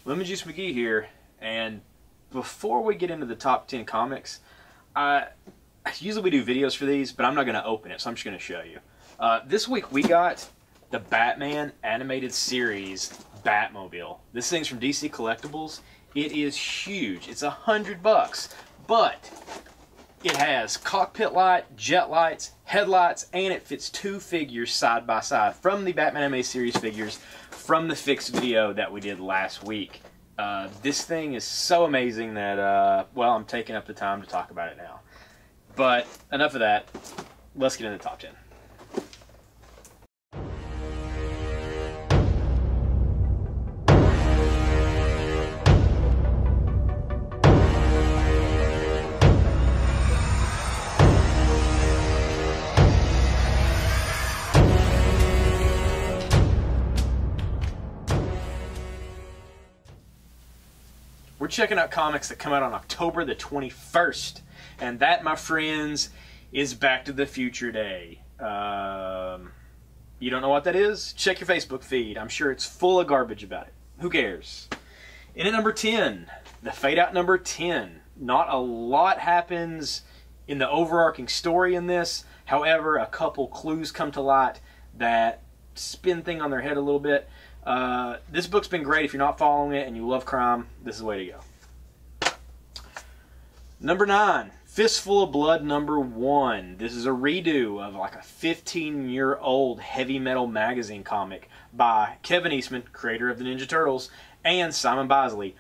Lemonjuice McGee here, and before we get into the top 10 comics, usually we do videos for these, but I'm not going to open it, so I'm just going to show you. This week we got the Batman animated series Batmobile. This thing's from DC Collectibles. It is huge. It's $100, but it has cockpit light, jet lights, headlights, and it fits two figures side by side from the Batman animated series figures from the fixed video that we did last week. This thing is so amazing that, well, I'm taking up the time to talk about it now. But enough of that. Let's get into the top 10. We're checking out comics that come out on October the 21st. And that, my friends, is Back to the Future Day. You don't know what that is? Check your Facebook feed. I'm sure it's full of garbage about it. Who cares? In at number 10, the Fade Out number 10. Not a lot happens in the overarching story in this. However, a couple clues come to light that spin things on their head a little bit. This book's been great. If you're not following it and you love crime, this is the way to go. Number 9, Fistful of Blood number 1. This is a redo of like a 15-year-old heavy metal magazine comic by Kevin Eastman, creator of the Ninja Turtles, and Simon Bisley,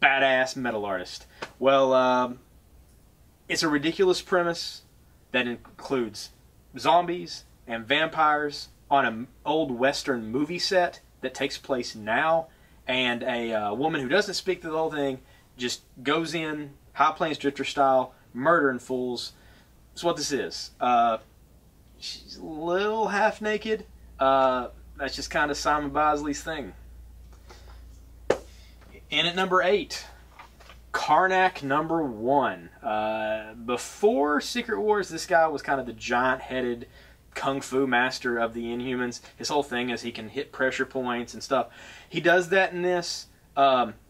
badass metal artist. Well, it's a ridiculous premise that includes zombies and vampires on an old Western movie set that takes place now, and a woman who doesn't speak the whole thing just goes in, High Plains Drifter style, murdering fools. That's what this is. She's a little half naked. That's just kind of Simon Bisley's thing. In at number 8, Karnak number 1. Before Secret Wars, this guy was kind of the giant-headed kung fu master of the Inhumans. His whole thing is he can hit pressure points and stuff. He does that in this.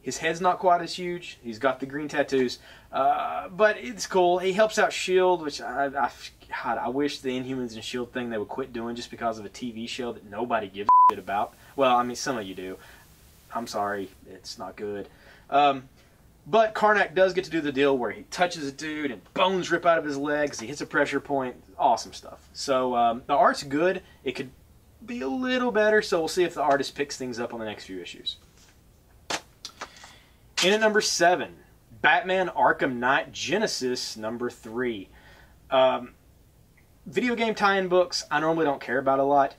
His head's not quite as huge. He's got the green tattoos. But it's cool. He helps out S.H.I.E.L.D., which I wish the Inhumans and S.H.I.E.L.D. thing they would quit doing just because of a TV show that nobody gives a shit about. Well, I mean, some of you do. I'm sorry. It's not good. But Karnak does get to do the deal where he touches a dude and bones rip out of his legs. He hits a pressure point. Awesome stuff. So the art's good. It could be a little better, so we'll see if the artist picks things up on the next few issues. In at number 7, Batman Arkham Knight Genesis number 3. Video game tie-in books I normally don't care about a lot.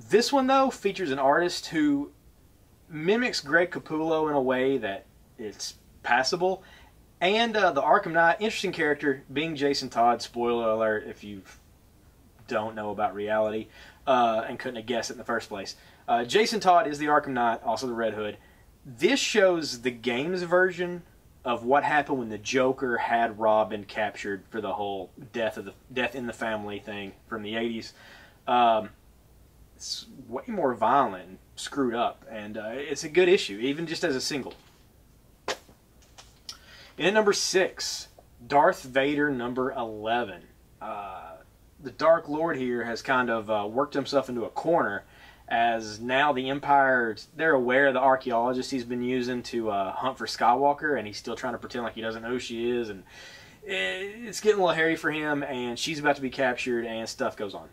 This one, though, features an artist who mimics Greg Capullo in a way that it's passable. And the Arkham Knight, interesting character, being Jason Todd. Spoiler alert if you don't know about reality and couldn't have guessed it in the first place. Jason Todd is the Arkham Knight, also the Red Hood. This shows the game's version of what happened when the Joker had Robin captured for the whole death in the family thing from the 80s. It's way more violent and screwed up, and it's a good issue, even just as a single. In number 6, Darth Vader number 11. The Dark Lord here has kind of worked himself into a corner, as now the Empire, they're aware of the archaeologist he's been using to hunt for Skywalker, and he's still trying to pretend like he doesn't know who she is, and it's getting a little hairy for him, and she's about to be captured, and stuff goes on.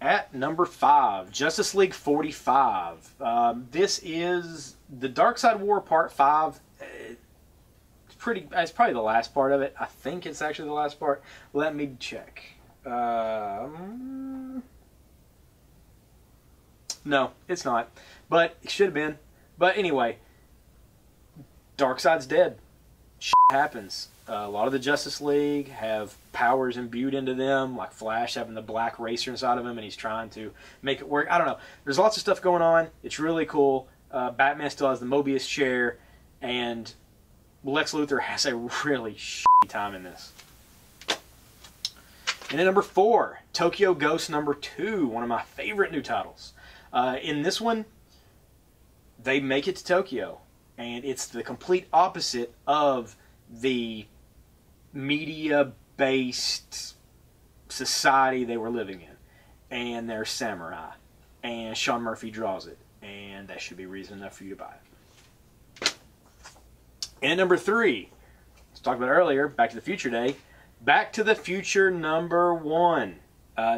At number 5, Justice League 45. This is the Darkseid War Part 5. It's probably the last part of it. I think it's actually the last part. Let me check. No, it's not. But it should have been. But anyway, Darkseid's dead. Shit happens. A lot of the Justice League have powers imbued into them, like Flash having the black racer inside of him, and he's trying to make it work. I don't know. There's lots of stuff going on. It's really cool. Batman still has the Mobius chair, and Lex Luthor has a really shitty time in this. And then number 4, Tokyo Ghost number 2, one of my favorite new titles. In this one, they make it to Tokyo, and it's the complete opposite of the media-based society they were living in. And they're samurai, and Sean Murphy draws it, and that should be reason enough for you to buy it. And at number 3, let's talk about earlier, Back to the Future Day. Back to the Future #1.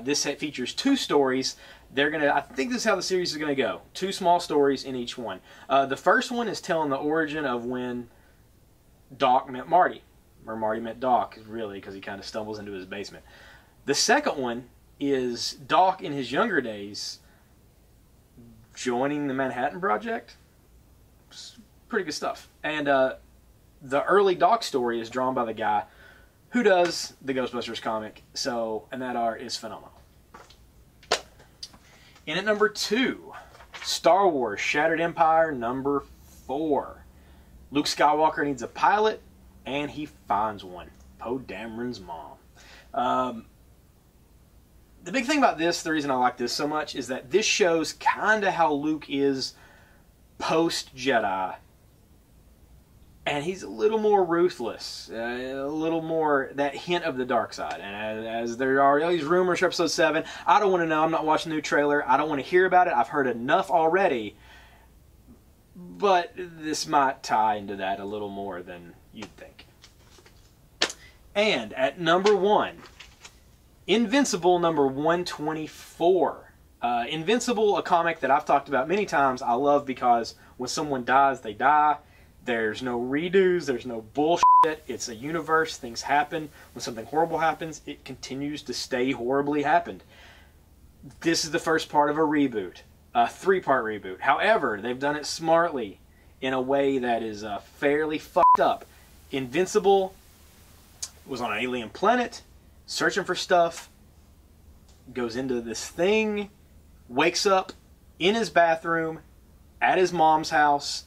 This set features 2 stories. I think this is how the series is gonna go. 2 small stories in each one. The first one is telling the origin of when Doc met Marty, or Marty met Doc, really, because he kind of stumbles into his basement. The second one is Doc in his younger days joining the Manhattan Project. It's pretty good stuff. And the early Doc story is drawn by the guy who does the Ghostbusters comic, and that art is phenomenal. In at number 2, Star Wars Shattered Empire #4. Luke Skywalker needs a pilot, and he finds one. Poe Dameron's mom. The big thing about this, the reason I like this so much, is that this shows kind of how Luke is post-Jedi. And he's a little more ruthless, a little more that hint of the dark side. And as there are all these rumors for Episode 7, I don't want to know. I'm not watching the new trailer. I don't want to hear about it. I've heard enough already. But this might tie into that a little more than you'd think. And at number 1, Invincible #124. Invincible, a comic that I've talked about many times, I love because when someone dies, they die. There's no redos, there's no bullshit. It's a universe, things happen. When something horrible happens, it continues to stay horribly happened. This is the first part of a reboot, a 3-part reboot. However, they've done it smartly in a way that is fairly fucked up. Invincible was on an alien planet, searching for stuff, goes into this thing, wakes up in his bathroom at his mom's house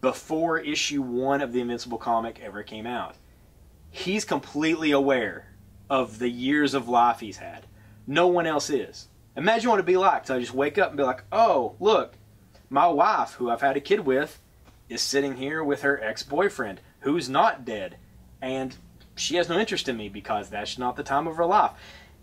before issue 1 of the Invincible comic ever came out. He's completely aware of the years of life he's had. No one else is. Imagine what it'd be like to just wake up and be like, oh, look, my wife, who I've had a kid with, is sitting here with her ex-boyfriend, who's not dead, and she has no interest in me because that's not the time of her life.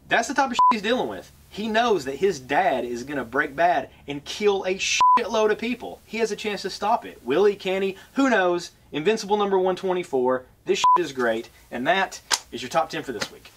That's the type of shit he's dealing with. He knows that his dad is going to break bad and kill a shitload of people. He has a chance to stop it. Will he? Can he? Who knows? Invincible #124. This shit is great. And that is your top 10 for this week.